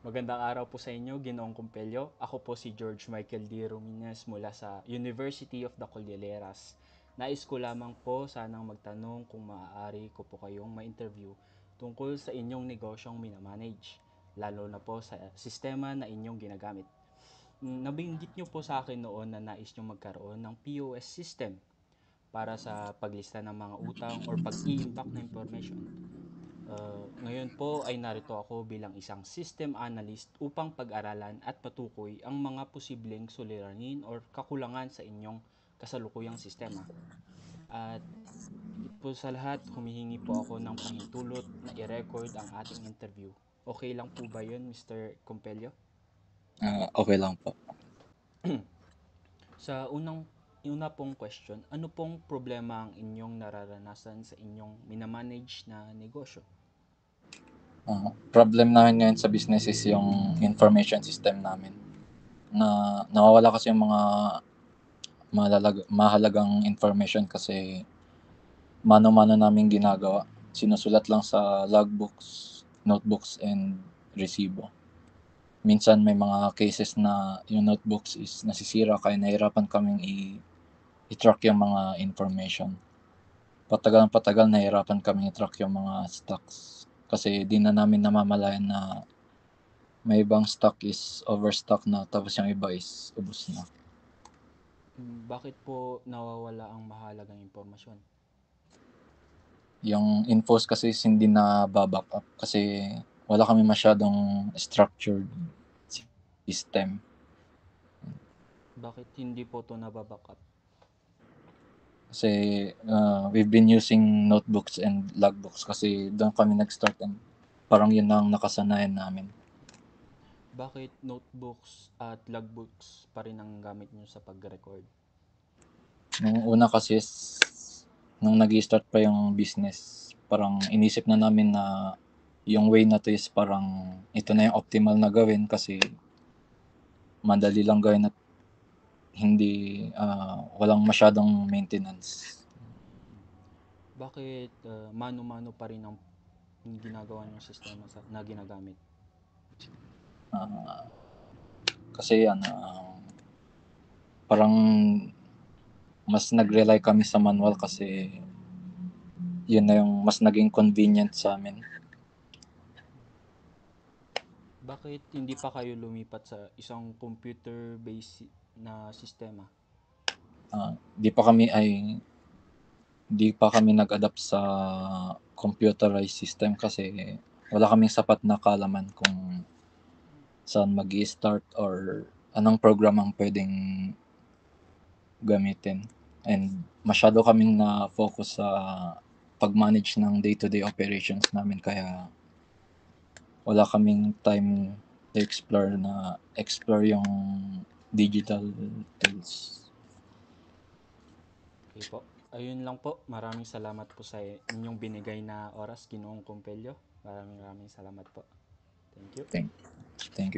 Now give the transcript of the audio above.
Magandang araw po sa inyo, Ginoong Kumpelyo. Ako po si George Michael D. Ruminas mula sa University of the Cordilleras. Nais ko lamang po sanang magtanong kung maaari ko po kayong ma-interview tungkol sa inyong negosyong minamanage, lalo na po sa sistema na inyong ginagamit. Nabanggit nyo po sa akin noon na nais nyo magkaroon ng POS system para sa paglista ng mga utang or pag-i-impact na information. Ngayon po ay narito ako bilang isang system analyst upang pag-aralan at patukoy ang mga posibleng suliranin or kakulangan sa inyong kasalukuyang sistema. At higit po sa lahat, humihingi po ako ng pahintulot na i-record ang ating interview. Okay lang po ba yun, Mr. Compelio? Okay lang po. Sa una pong question, ano pong problema ang inyong nararanasan sa inyong minamanage na negosyo? Problem namin ngayon sa business is yung information system namin. Na nawawala kasi yung mga mahalagang information kasi mano-mano namin ginagawa. Sinusulat lang sa logbooks, notebooks, and resibo. Minsan may mga cases na yung notebooks is nasisira kaya nahirapan kaming i-track yung mga information. Patagal nahirapan kaming i-track yung mga stocks. Kasi di na namin namamalayan na may ibang stock is overstock na tapos yung iba is ubos na. Bakit po nawawala ang mahalagang impormasyon? Yung infos kasi is hindi na baback up kasi wala kami masyadong structured system. Bakit hindi po ito nababack up? Kasi we've been using notebooks and logbooks kasi doon kami nag-start and parang yun ang nakasanayan namin. Bakit notebooks at logbooks pa rin ang gamit nyo sa pag-record? Nung una kasi nung nag-start pa yung business, parang inisip na namin na yung way na to is parang ito na yung optimal na gawin kasi madali lang gawin at hindi walang masyadong maintenance. Bakit mano-mano pa rin ang ginagawa nyong sistema na ginagamit? Uh, kasi parang mas nag-rely kami sa manual kasi yun na yung mas naging convenient sa amin. Bakit hindi pa kayo lumipat sa isang computer-based na sistema? Di pa kami nag-adapt sa computerized system kasi wala kaming sapat na kaalaman kung saan mag-i-start or anong program ang pwedeng gamitin. And masyado kaming na-focus sa pag-manage ng day-to-day operations namin kaya wala kaming time to explore yung digital tools. Okay po. Ayun lang po. Maraming salamat po sa inyong binigay na oras, Ginoong Kumpelyo. Maraming salamat po. Thank you. Thank, thank you.